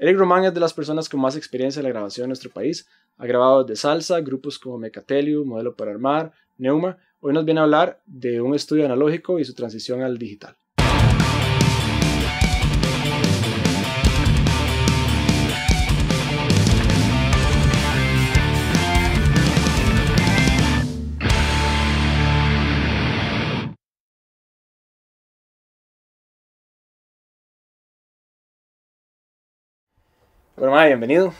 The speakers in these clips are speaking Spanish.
Eric Román es de las personas con más experiencia en la grabación en nuestro país. Ha grabado de salsa, grupos como Mecateliu, Modelo para Armar, Neuma. Hoy nos viene a hablar de un estudio analógico y su transición al digital. Bueno, Mae, bienvenido.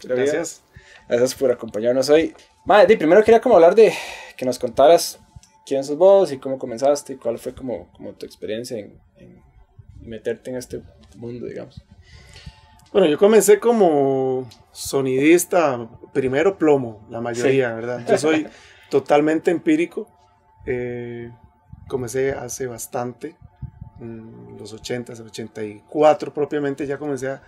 Gracias. Gracias por acompañarnos hoy. Mae, primero quería como hablar de que nos contaras quién sos vos y cómo comenzaste y cuál fue como tu experiencia en meterte en este mundo, digamos. Bueno, yo comencé como sonidista, primero plomo, la mayoría, sí. ¿Verdad? Yo soy totalmente empírico. Comencé hace bastante, en los 80, 84 propiamente, ya comencé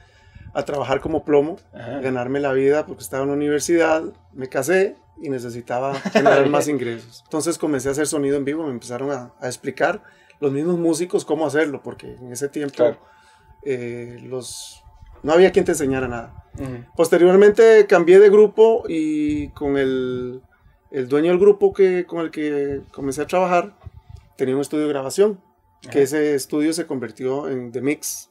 a trabajar como plomo, a ganarme la vida porque estaba en la universidad, me casé y necesitaba generar más ingresos. Entonces comencé a hacer sonido en vivo, me empezaron a explicar los mismos músicos cómo hacerlo, porque en ese tiempo claro. No había quien te enseñara nada. Posteriormente cambié de grupo y con el dueño del grupo con el que comencé a trabajar, tenía un estudio de grabación, que ese estudio se convirtió en The Mix.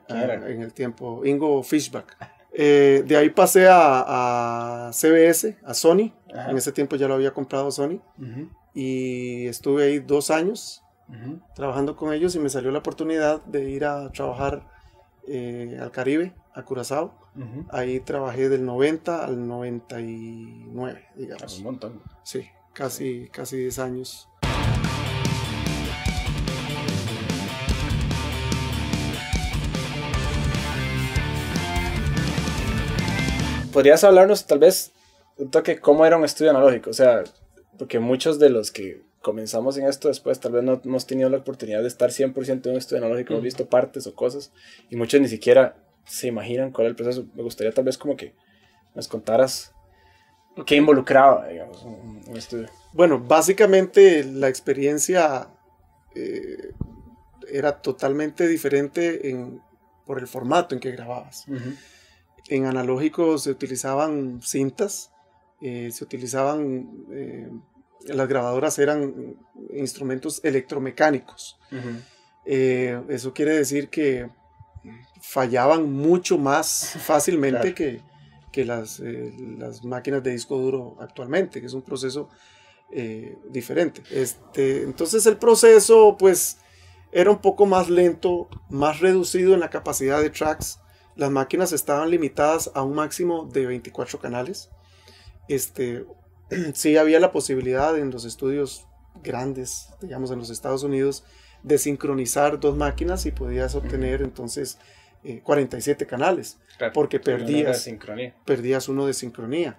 En el tiempo, Ingo Fishback. De ahí pasé a CBS, a Sony. En ese tiempo ya lo había comprado Sony. Y estuve ahí 2 años trabajando con ellos y me salió la oportunidad de ir a trabajar al Caribe, a Curazao. Ahí trabajé del 90 al 99, digamos. Un montón. Sí, casi 10 años. ¿Podrías hablarnos tal vez un toque cómo era un estudio analógico? O sea, porque muchos de los que comenzamos en esto después tal vez no hemos tenido la oportunidad de estar 100% en un estudio analógico, hemos visto partes o cosas y muchos ni siquiera se imaginan cuál es el proceso. Me gustaría tal vez como que nos contaras qué involucraba, digamos, un estudio. Bueno, básicamente la experiencia era totalmente diferente por el formato en que grababas. En analógico se utilizaban cintas, las grabadoras eran instrumentos electromecánicos. Eso quiere decir que fallaban mucho más fácilmente claro. que las máquinas de disco duro actualmente, que es un proceso diferente. Entonces el proceso pues era un poco más lento, más reducido en la capacidad de tracks. Las máquinas estaban limitadas a un máximo de 24 canales. Sí había la posibilidad en los estudios grandes, digamos en los Estados Unidos, de sincronizar 2 máquinas y podías obtener entonces 47 canales, claro, porque perdías uno de sincronía.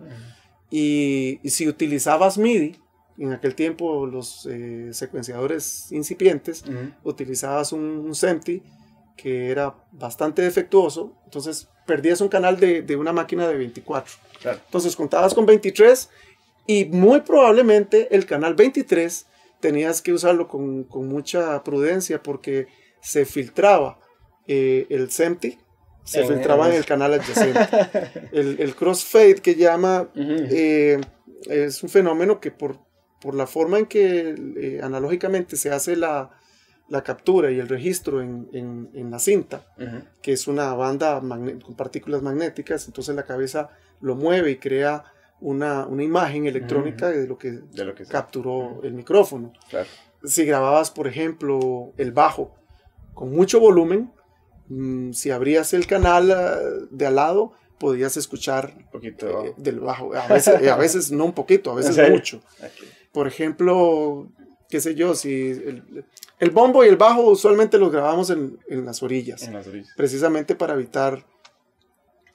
Y si utilizabas MIDI, en aquel tiempo los secuenciadores incipientes, utilizabas un SEMTI, que era bastante defectuoso, entonces perdías un canal de una máquina de 24. Claro. Entonces contabas con 23 y muy probablemente el canal 23 tenías que usarlo con mucha prudencia porque se filtraba el SEMTI, se filtraba en el canal adyacente. El crossfade que llama es un fenómeno que por la forma en que analógicamente se hace la captura y el registro en la cinta, que es una banda con partículas magnéticas, entonces la cabeza lo mueve y crea una imagen electrónica de lo que capturó el micrófono. Claro. Si grababas, por ejemplo, el bajo con mucho volumen, si abrías el canal de al lado, podías escuchar un poquito del bajo. A veces no un poquito, a veces mucho. Okay. Por ejemplo, qué sé yo, si el bombo y el bajo usualmente los grabamos en las orillas, precisamente para evitar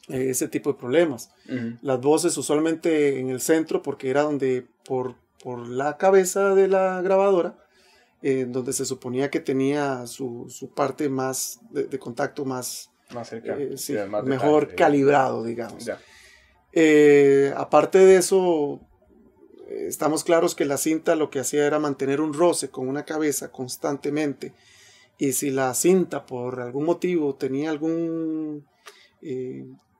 ese tipo de problemas. Las voces usualmente en el centro, porque era donde por la cabeza de la grabadora, donde se suponía que tenía su parte más de contacto más cerca, sí, más mejor detalle, calibrado, digamos. Aparte de eso, estamos claros que la cinta lo que hacía era mantener un roce con una cabeza constantemente, y si la cinta por algún motivo tenía algún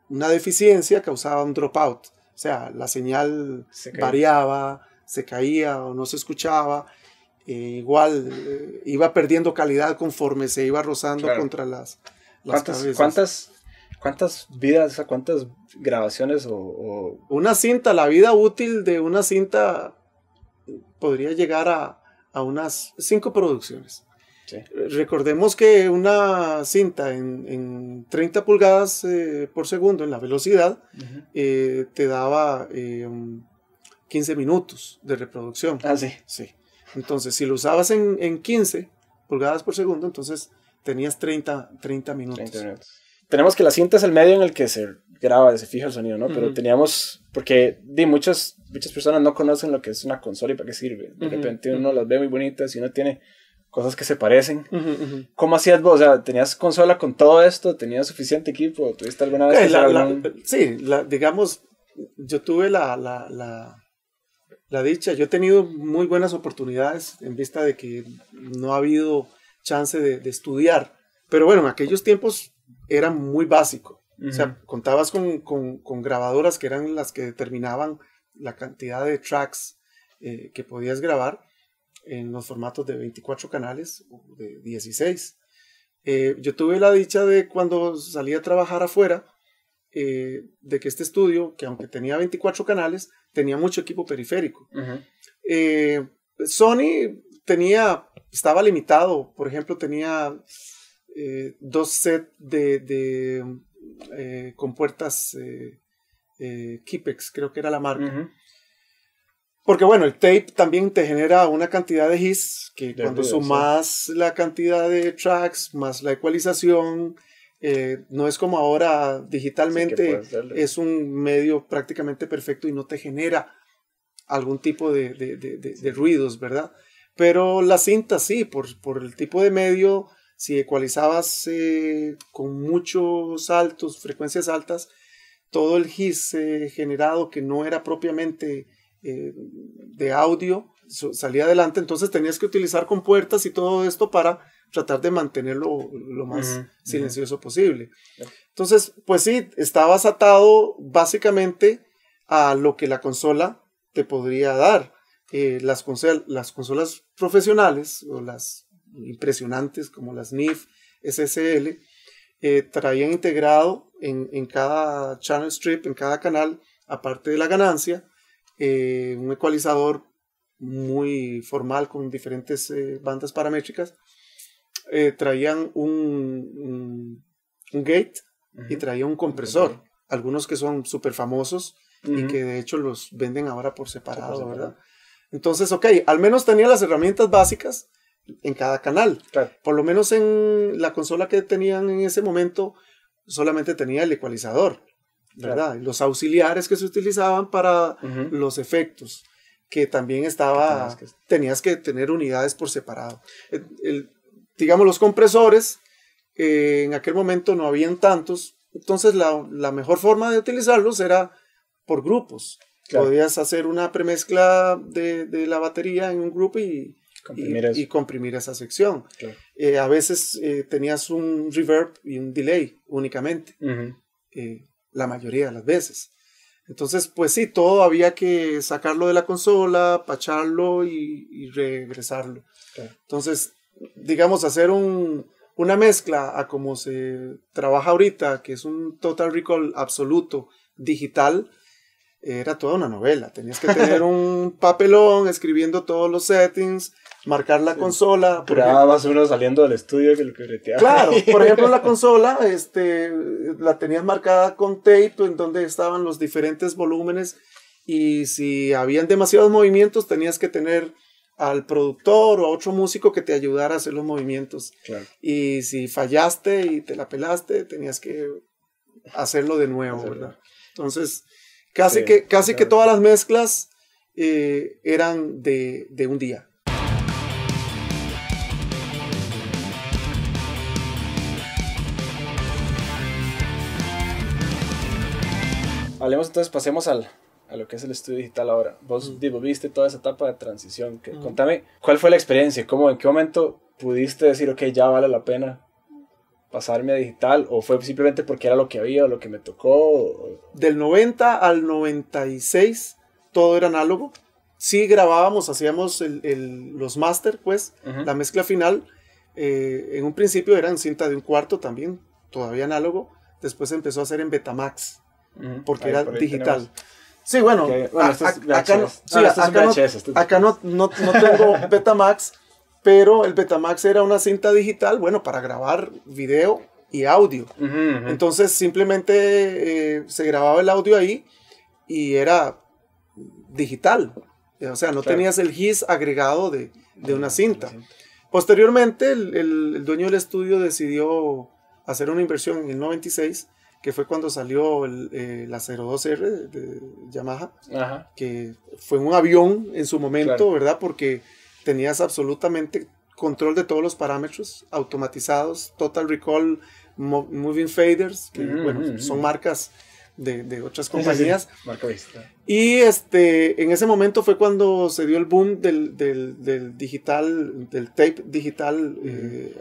una deficiencia causaba un dropout. O sea, la señal variaba, se caía o no se escuchaba. Igual iba perdiendo calidad conforme se iba rozando contra las cabezas. ¿Cuántas vidas, cuántas grabaciones Una cinta, la vida útil de una cinta podría llegar a unas 5 producciones. Sí. Recordemos que una cinta en 30 pulgadas por segundo en la velocidad te daba 15 minutos de reproducción. Ah, sí. Sí. Entonces, si lo usabas en 15 pulgadas por segundo, entonces tenías 30 minutos. 30 minutos. Tenemos que la cinta es el medio en el que se graba, se fija el sonido, ¿no? Pero teníamos, porque muchas personas no conocen lo que es una consola y para qué sirve. De repente uno las ve muy bonitas y uno tiene cosas que se parecen. ¿Cómo hacías vos? O sea, ¿tenías consola con todo esto? ¿Tenías suficiente equipo? ¿Tuviste alguna vez Sí, digamos, yo tuve la dicha. Yo he tenido muy buenas oportunidades en vista de que no ha habido chance de estudiar. Pero bueno, en aquellos tiempos era muy básico. O sea, contabas con grabadoras que eran las que determinaban la cantidad de tracks que podías grabar en los formatos de 24 canales o de 16. Yo tuve la dicha de cuando salí a trabajar afuera, de que este estudio, que aunque tenía 24 canales, tenía mucho equipo periférico. Sony estaba limitado. Por ejemplo, tenía 2 sets de compuertas Kipex, creo que era la marca. Porque bueno, el tape también te genera una cantidad de hits que cuando sumas la cantidad de tracks más la ecualización, no es como ahora digitalmente, es un medio prácticamente perfecto y no te genera algún tipo de ruidos, ¿verdad? Pero la cinta sí, por el tipo de medio, si ecualizabas con muchos saltos, frecuencias altas, todo el hiss generado que no era propiamente de audio salía adelante, entonces tenías que utilizar compuertas y todo esto para tratar de mantenerlo lo más silencioso posible. Entonces, pues sí, estabas atado básicamente a lo que la consola te podría dar. Las consolas profesionales o las impresionantes como las NIF, SSL, traían integrado en cada channel strip, en cada canal, aparte de la ganancia, un ecualizador muy formal con diferentes bandas paramétricas. Traían un gate y traían un compresor, algunos que son súper famosos y que de hecho los venden ahora por separado, ¿verdad? Entonces, ok, al menos tenía las herramientas básicas en cada canal. Claro. Por lo menos en la consola que tenían en ese momento solamente tenía el ecualizador, ¿verdad? Claro. Los auxiliares que se utilizaban para los efectos, que también tenías que tener unidades por separado. Digamos, los compresores, en aquel momento no habían tantos, entonces la mejor forma de utilizarlos era por grupos. Claro. Podías hacer una premezcla de la batería en un grupo y comprimir esa sección. Claro. A veces tenías un reverb y un delay únicamente, la mayoría de las veces. Entonces, pues sí, todo había que sacarlo de la consola, pacharlo y regresarlo. Claro. Entonces, digamos, hacer una mezcla a como se trabaja ahorita, que es un Total Recall absoluto digital, era toda una novela. Tenías que tener un papelón escribiendo todos los settings, marcar la consola. Más uno saliendo del estudio que lo que breteaba. Claro, por ejemplo, la consola la tenías marcada con tape en donde estaban los diferentes volúmenes y si habían demasiados movimientos tenías que tener al productor o a otro músico que te ayudara a hacer los movimientos. Claro. Y si fallaste y te la pelaste, tenías que hacerlo de nuevo, ¿verdad? Entonces, casi que todas las mezclas eran de un día. Hablemos entonces, pasemos a lo que es el estudio digital ahora. Vos viste toda esa etapa de transición. Contame, ¿cuál fue la experiencia? ¿En qué momento pudiste decir, ok, ya vale la pena pasarme a digital, o fue simplemente porque era lo que había o lo que me tocó? Del 90 al 96 todo era análogo. Sí grabábamos, hacíamos los máster, pues, la mezcla final. En un principio era en cinta de 1/4 también, todavía análogo. Después empezó a hacer en Betamax, porque era digital. Tenemos. Sí, bueno, acá no tengo Betamax, pero el Betamax era una cinta digital, bueno, para grabar video y audio. Entonces simplemente se grababa el audio ahí y era digital. O sea, no tenías el GIS agregado de una cinta. Posteriormente, el dueño del estudio decidió hacer una inversión en el 96, que fue cuando salió la 02R de Yamaha, que fue un avión en su momento, ¿verdad? Porque tenías absolutamente control de todos los parámetros automatizados, Total Recall, Moving Faders, que son marcas de otras compañías. Y en ese momento fue cuando se dio el boom del digital, del tape digital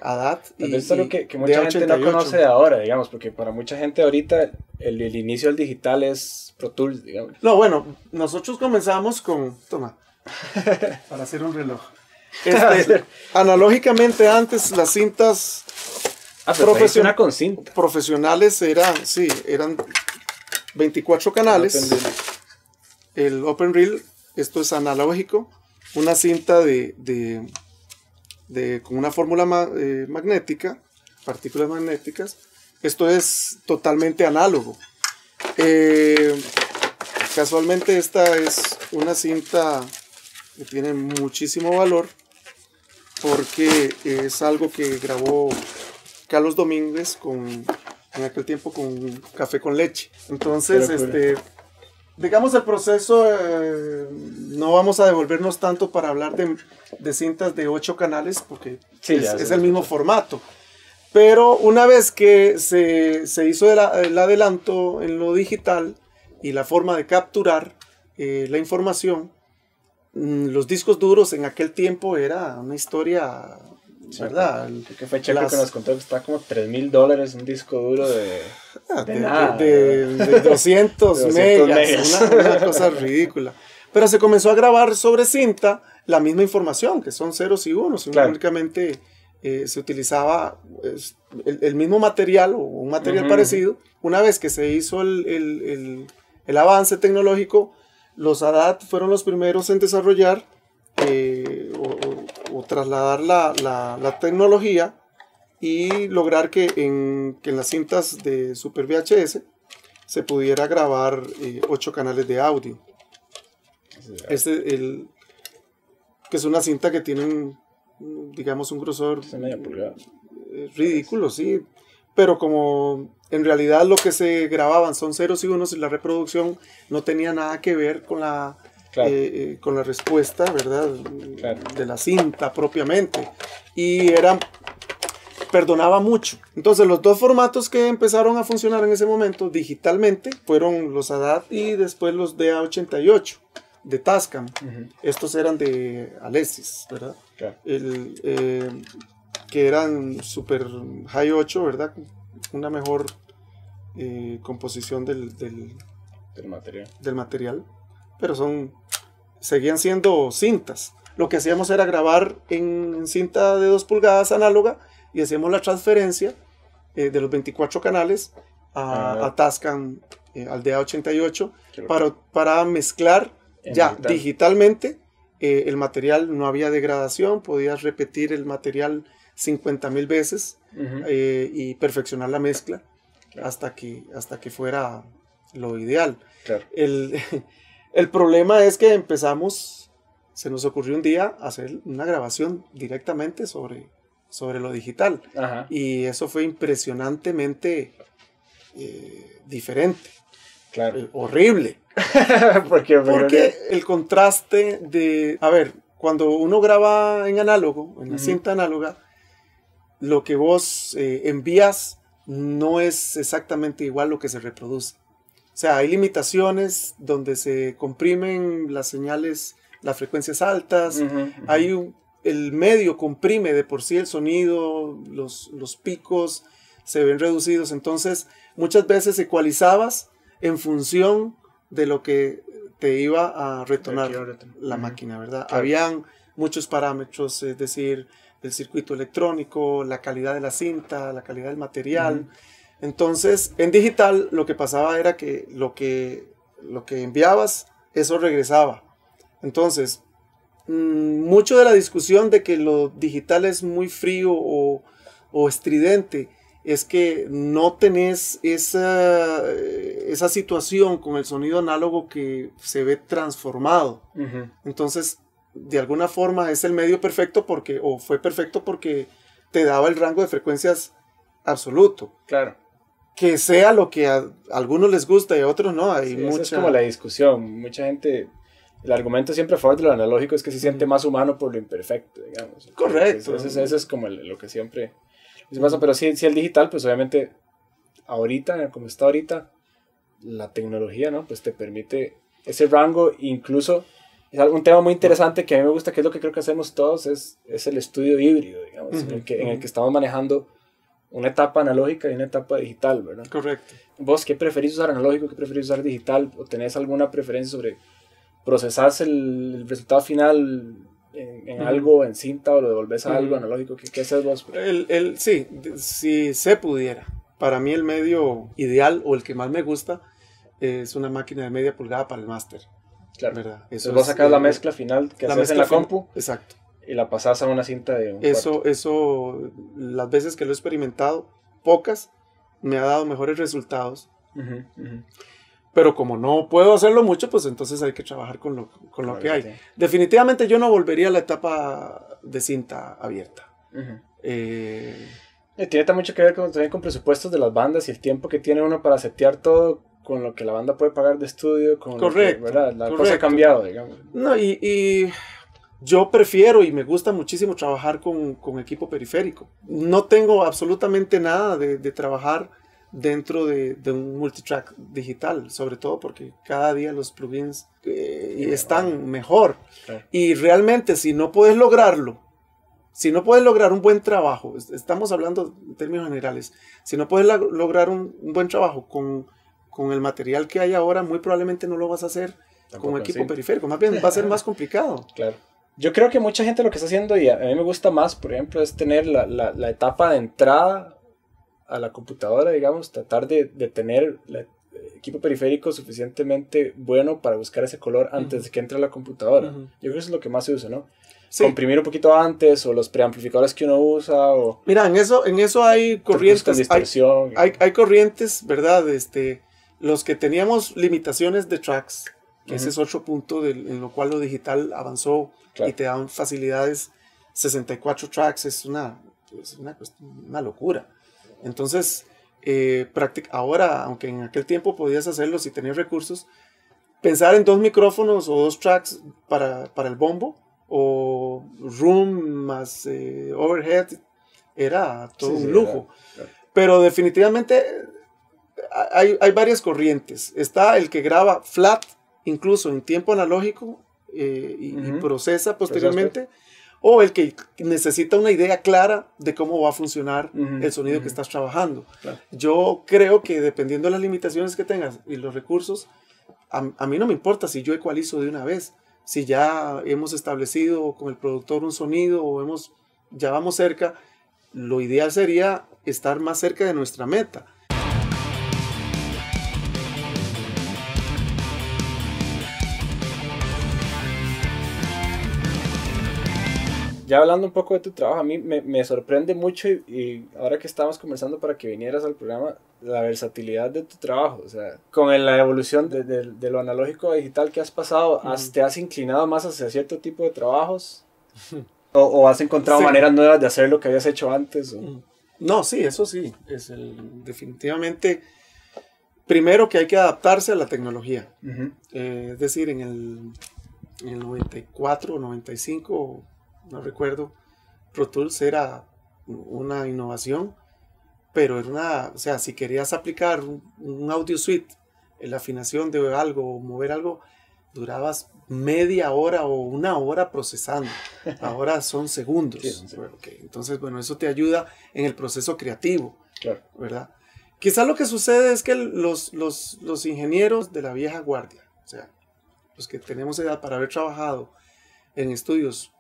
ADAT. Y esto es lo que mucha gente no conoce de ahora, digamos, porque para mucha gente ahorita el inicio del digital es Pro Tools, digamos. No, bueno, nosotros comenzamos con, para hacer un reloj. Analógicamente antes las cintas profesionales eran 24 canales. El Open Reel, esto es analógico, una cinta con una fórmula magnética, partículas magnéticas. Esto es totalmente análogo. Casualmente esta es una cinta que tiene muchísimo valor porque es algo que grabó Carlos Domínguez en aquel tiempo con Café con Leche. Entonces, digamos el proceso, no vamos a devolvernos tanto para hablar de cintas de 8 canales porque es el mismo formato. Pero una vez que se hizo el adelanto en lo digital y la forma de capturar la información, los discos duros en aquel tiempo era una historia, ¿verdad? Que fue Checo que nos contó que está como $3,000 un disco duro de 200 megas. Una cosa ridícula. Pero se comenzó a grabar sobre cinta la misma información, que son ceros y unos. Únicamente se utilizaba el mismo material o un material parecido. Una vez que se hizo el avance tecnológico, los ADAT fueron los primeros en desarrollar o trasladar la tecnología y lograr que en las cintas de Super VHS se pudiera grabar 8 canales de audio. Que es una cinta que tiene digamos un grosor ridículo, sí, pero como en realidad lo que se grababan son ceros y unos y la reproducción no tenía nada que ver con la respuesta, ¿verdad? De la cinta propiamente, y perdonaba mucho. Entonces los dos formatos que empezaron a funcionar en ese momento digitalmente fueron los ADAT y después los DA88 de Tascam. Estos eran de Alesis, ¿verdad? Que eran Super High 8, ¿verdad? Una mejor composición del material, pero seguían siendo cintas. Lo que hacíamos era grabar en cinta de 2 pulgadas análoga y hacíamos la transferencia de los 24 canales a Tascam, al DA88 para mezclar digitalmente el material. No había degradación, podías repetir el material 50,000 veces y perfeccionar la mezcla hasta que fuera lo ideal. El problema es que se nos ocurrió un día hacer una grabación directamente sobre lo digital. Y eso fue impresionantemente diferente. Horrible. Porque el contraste cuando uno graba en análogo, en la cinta análoga, lo que vos envías no es exactamente igual lo que se reproduce. O sea, hay limitaciones donde se comprimen las señales, las frecuencias altas, el medio comprime de por sí el sonido, los picos, se ven reducidos. Entonces, muchas veces ecualizabas en función de lo que te iba a retornar la máquina, ¿verdad? Claro. Habían muchos parámetros, es decir, el circuito electrónico, la calidad de la cinta, la calidad del material. Entonces, en digital lo que pasaba era que lo que enviabas, eso regresaba. Entonces, mucho de la discusión de que lo digital es muy frío o estridente, es que no tenés esa situación con el sonido análogo que se ve transformado. Entonces, de alguna forma es el medio perfecto fue perfecto porque te daba el rango de frecuencias absoluto. Claro. Que sea lo que a algunos les gusta y a otros no. Esa es como la discusión. Mucha gente, el argumento siempre a favor de lo analógico es que se siente más humano por lo imperfecto, digamos. Correcto. Eso es como lo que siempre pasa. Pero sí el digital, pues obviamente, ahorita, como está ahorita, la tecnología, ¿no? Pues te permite ese rango. Incluso es un tema muy interesante que a mí me gusta, que es lo que creo que hacemos todos, es el estudio híbrido, digamos, en el que estamos manejando una etapa analógica y una etapa digital, ¿verdad? Correcto. ¿Vos qué preferís usar analógico, qué preferís usar digital? ¿O tenés alguna preferencia sobre procesarse el resultado final en algo, en cinta, o lo devolvés a algo analógico? ¿Qué haces vos? Sí, si se pudiera. Para mí el medio ideal, o el que más me gusta, es una máquina de media pulgada para el máster. Claro. ¿Verdad? Entonces vos sacas la mezcla final que haces en la compu. Exacto. Y la pasas a una cinta de un Eso, las veces que lo he experimentado, pocas, me ha dado mejores resultados. Pero como no puedo hacerlo mucho, pues entonces hay que trabajar con lo que hay. Definitivamente yo no volvería a la etapa de cinta abierta. Tiene mucho que ver también con presupuestos de las bandas y el tiempo que tiene uno para setear todo con lo que la banda puede pagar de estudio. Correcto. ¿Verdad? La cosa ha cambiado, digamos. No, y yo prefiero y me gusta muchísimo trabajar con equipo periférico. No tengo absolutamente nada de trabajar dentro de un multitrack digital, sobre todo porque cada día los plugins están mejor. Claro. Y realmente si no puedes lograrlo, si no puedes lograr un buen trabajo, estamos hablando en términos generales, si no puedes lograr un buen trabajo con el material que hay ahora, muy probablemente no lo vas a hacer con equipo periférico, más bien va a ser más complicado. Claro. Yo creo que mucha gente lo que está haciendo, y a mí me gusta más, por ejemplo, es tener la etapa de entrada a la computadora, digamos, tratar de tener el equipo periférico suficientemente bueno para buscar ese color antes de que entre a la computadora. Yo creo que eso es lo que más se usa, ¿no? Sí. Comprimir un poquito antes, o los preamplificadores que uno usa, o... Mira, en eso hay corrientes, hay corrientes, ¿verdad? Los que teníamos limitaciones de tracks, que ese es otro punto en lo cual lo digital avanzó. Claro. Y te dan facilidades. 64 tracks es una locura. Entonces, ahora, aunque en aquel tiempo podías hacerlo si tenías recursos, pensar en 2 micrófonos o 2 tracks para el bombo, o room más overhead, era todo un lujo. Claro. Pero definitivamente hay varias corrientes. Está el que graba flat, incluso en tiempo analógico, y procesa posteriormente, o el que necesita una idea clara de cómo va a funcionar el sonido que estás trabajando. Claro. Yo creo que dependiendo de las limitaciones que tengas y los recursos, a mí no me importa si yo ecualizo de una vez, si ya hemos establecido con el productor un sonido o ya vamos cerca. Lo ideal sería estar más cerca de nuestra meta. Ya hablando un poco de tu trabajo, a mí me sorprende mucho, y ahora que estábamos conversando para que vinieras al programa, la versatilidad de tu trabajo. O sea, con la evolución de lo analógico a digital que has pasado, ¿te has inclinado más hacia cierto tipo de trabajos? ¿O has encontrado maneras nuevas de hacer lo que habías hecho antes? No, sí, eso sí. Definitivamente, primero que hay que adaptarse a la tecnología. Es decir, en el 94 o 95... no recuerdo, Pro Tools era una innovación, pero era o sea, si querías aplicar un audio suite, la afinación de algo o mover algo, durabas media hora o una hora procesando. Ahora son segundos. Sí, okay. Entonces, bueno, eso te ayuda en el proceso creativo. Claro. ¿Verdad? Quizás lo que sucede es que los ingenieros de la vieja guardia, o sea, los que tenemos edad para haber trabajado en estudios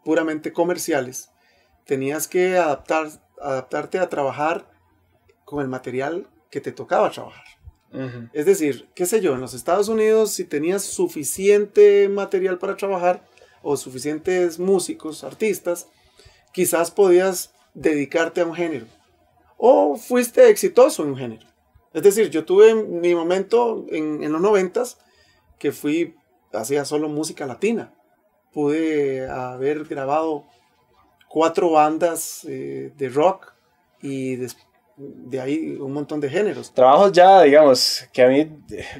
puramente comerciales, tenías que adaptarte a trabajar con el material que te tocaba trabajar. Uh-huh. Es decir, qué sé yo, en los Estados Unidos, si tenías suficiente material para trabajar o suficientes músicos, artistas, quizás podías dedicarte a un género o fuiste exitoso en un género. Es decir, yo tuve mi momento en los 90s que hacía solo música latina. Pude haber grabado 4 bandas de rock y de ahí un montón de géneros. Trabajos ya, digamos, que a mí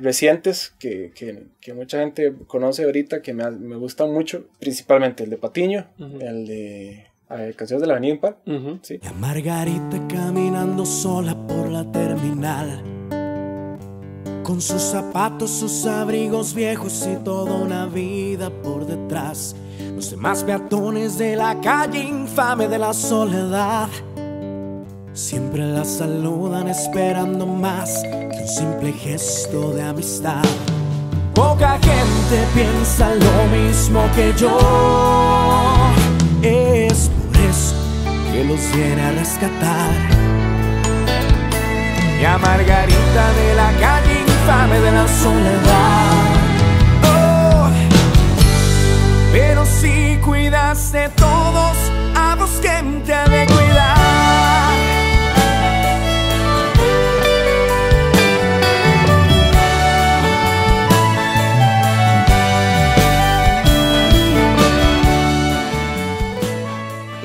recientes, que mucha gente conoce ahorita, que me gustan mucho, principalmente el de Patiño, uh-huh. El de Canciones de la Avenida Impar. Uh-huh. Sí. Y a Margarita caminando sola por la terminal, con sus zapatos, sus abrigos viejos y toda una vida por detrás. Los demás peatones de la calle infame de la soledad siempre la saludan esperando más que un simple gesto de amistad. Poca gente piensa lo mismo que yo. Es por eso que los viene a rescatar. Y a Margarita de la calle infame de la soledad. Oh, pero si cuidas de todos, a vos quien te ha de cuidar.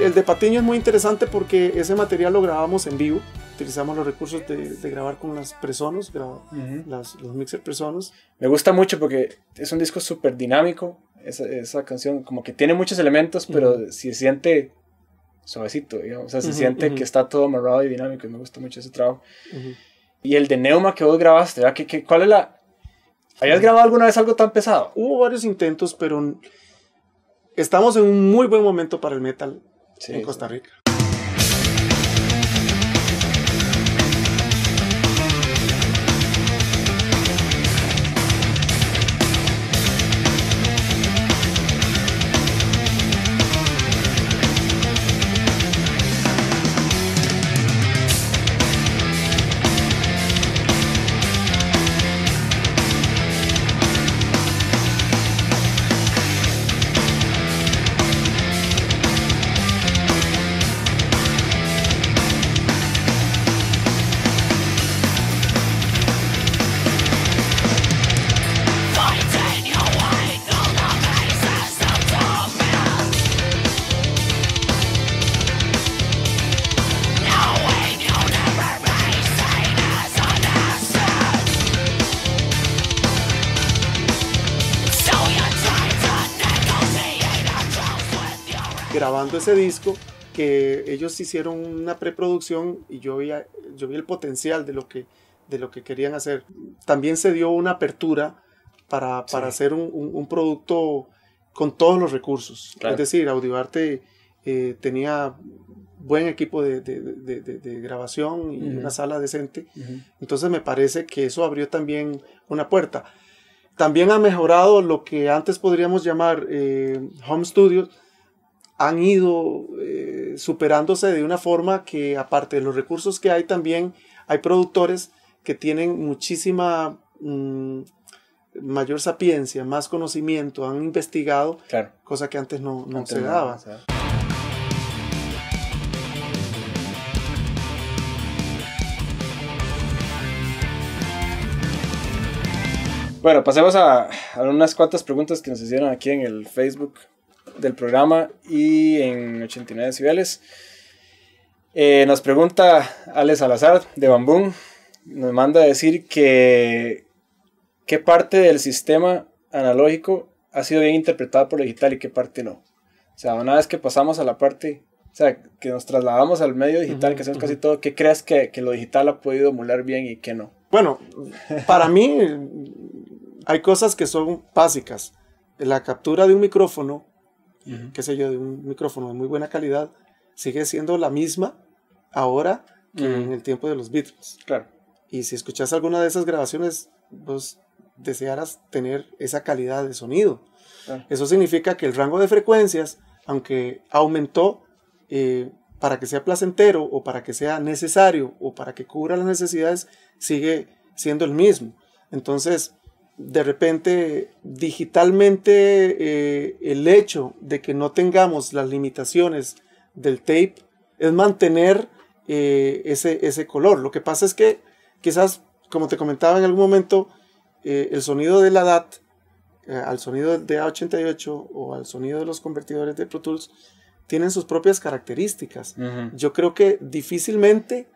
El de Patiño es muy interesante porque ese material lo grabamos en vivo. Utilizamos los recursos de grabar con las Presonus, uh-huh. Los mixer Presonus. Me gusta mucho porque es un disco súper dinámico. Esa canción como que tiene muchos elementos, pero uh-huh. Se siente suavecito, digamos. O sea, se uh-huh, siente uh-huh. que está todo amarrado y dinámico. Y me gusta mucho ese trabajo. Uh-huh. Y el de Neuma que vos grabaste, ¿verdad? ¿Cuál es la...? ¿Habías grabado alguna vez algo tan pesado? Hubo varios intentos, pero estamos en un muy buen momento para el metal. Sí, en Costa Rica. Grabando ese disco, que ellos hicieron una preproducción y yo vi el potencial de lo que querían hacer. También se dio una apertura para hacer un producto con todos los recursos. Claro. Es decir, Audioarte tenía buen equipo de grabación y uh-huh. una sala decente. Uh-huh. Entonces me parece que eso abrió también una puerta. También ha mejorado lo que antes podríamos llamar home studios. Han ido superándose de una forma que, aparte de los recursos que hay, también hay productores que tienen muchísima mayor sapiencia, más conocimiento, han investigado, claro. Cosa que antes no se daba. Bueno, pasemos a unas cuantas preguntas que nos hicieron aquí en el Facebook del programa y en 89 decibeles. Nos pregunta Alex Salazar de Bambún, nos manda a decir que qué parte del sistema analógico ha sido bien interpretada por lo digital y qué parte no. O sea, una vez que pasamos a la parte, o sea, que nos trasladamos al medio digital, uh-huh, que hacemos uh-huh. casi todo, ¿qué crees que lo digital ha podido emular bien y qué no? Bueno, para mí hay cosas que son básicas. La captura de un micrófono, uh-huh. qué sé yo, de un micrófono de muy buena calidad, sigue siendo la misma ahora que en el tiempo de los Beatles. Claro. Y si escuchas alguna de esas grabaciones, vos desearas tener esa calidad de sonido. Claro. Eso significa que el rango de frecuencias, aunque aumentó, para que sea placentero o para que sea necesario o para que cubra las necesidades, sigue siendo el mismo. Entonces, de repente, digitalmente, el hecho de que no tengamos las limitaciones del tape es mantener ese color. Lo que pasa es que quizás, como te comentaba en algún momento, el sonido de la DAT al sonido de A88 o al sonido de los convertidores de Pro Tools tienen sus propias características. Yo creo que difícilmente,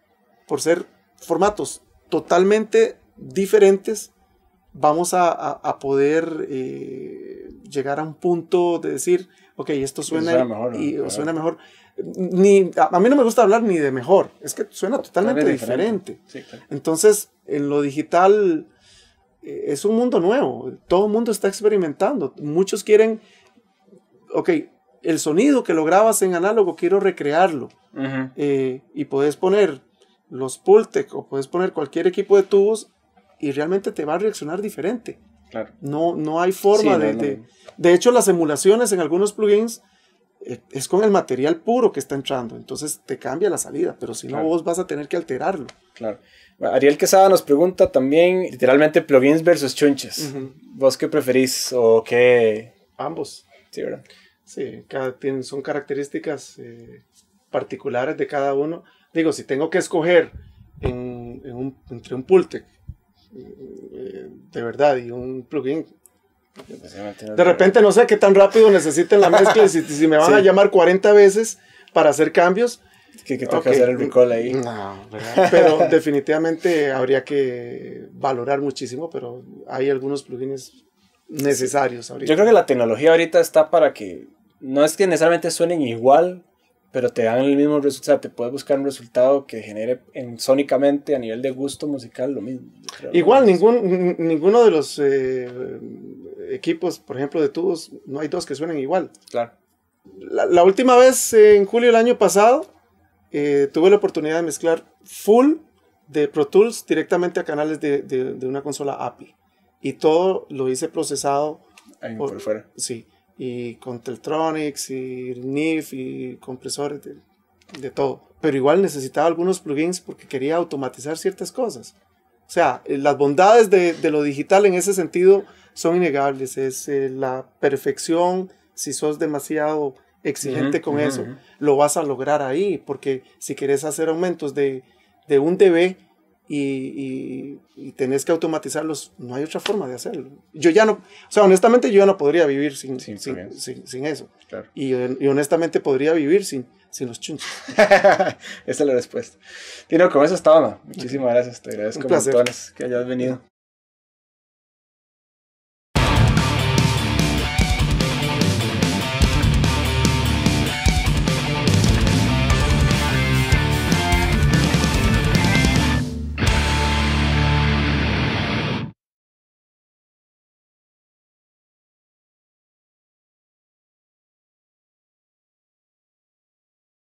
por ser formatos totalmente diferentes, vamos a poder llegar a un punto de decir, ok, esto suena mejor, o suena mejor. A mí no me gusta hablar ni de mejor, es que suena totalmente diferente. Sí, claro. Entonces, en lo digital es un mundo nuevo, todo el mundo está experimentando. Muchos quieren, ok, el sonido que lo grabas en análogo, quiero recrearlo. Y puedes poner los Pultec o puedes poner cualquier equipo de tubos y realmente te va a reaccionar diferente. Claro. No hay forma de hecho, las emulaciones en algunos plugins es con el material puro que está entrando, entonces te cambia la salida, pero si no, vos vas a tener que alterarlo. Claro. Bueno, Ariel Quesada nos pregunta también, literalmente, plugins versus chunches. ¿Vos qué preferís o qué? Ambos. Sí, ¿verdad? Sí, son características particulares de cada uno. Digo, si tengo que escoger entre un Pultec de verdad y un plugin, de repente no sé qué tan rápido necesiten la mezcla y si me van a llamar 40 veces para hacer cambios, que toca hacer el recall ahí. No, ¿verdad? Pero definitivamente habría que valorar muchísimo, pero hay algunos plugins necesarios ahorita. Yo creo que la tecnología ahorita está para que no es que necesariamente suenen igual, pero te dan el mismo resultado. Te puedes buscar un resultado que genere sónicamente a nivel de gusto musical lo mismo. Igual, ninguno de los equipos, por ejemplo, de tubos, no hay dos que suenen igual. Claro. La última vez, en julio del año pasado, tuve la oportunidad de mezclar full de Pro Tools directamente a canales de una consola API. Y todo lo hice procesado por fuera. Sí, y con Teltronics y NIF y compresores de todo. Pero igual necesitaba algunos plugins porque quería automatizar ciertas cosas. O sea, las bondades de lo digital en ese sentido son innegables. Es la perfección. Si sos demasiado exigente con eso, lo vas a lograr ahí. Porque si querés hacer aumentos de 1 dB y tenés que automatizarlos, no hay otra forma de hacerlo. Yo ya no, o sea, honestamente yo ya no podría vivir sin eso. Claro. Y honestamente podría vivir sin los chunches. Esa es la respuesta. Tino, con eso estaba. Muchísimas gracias. Te agradezco montones que hayas venido.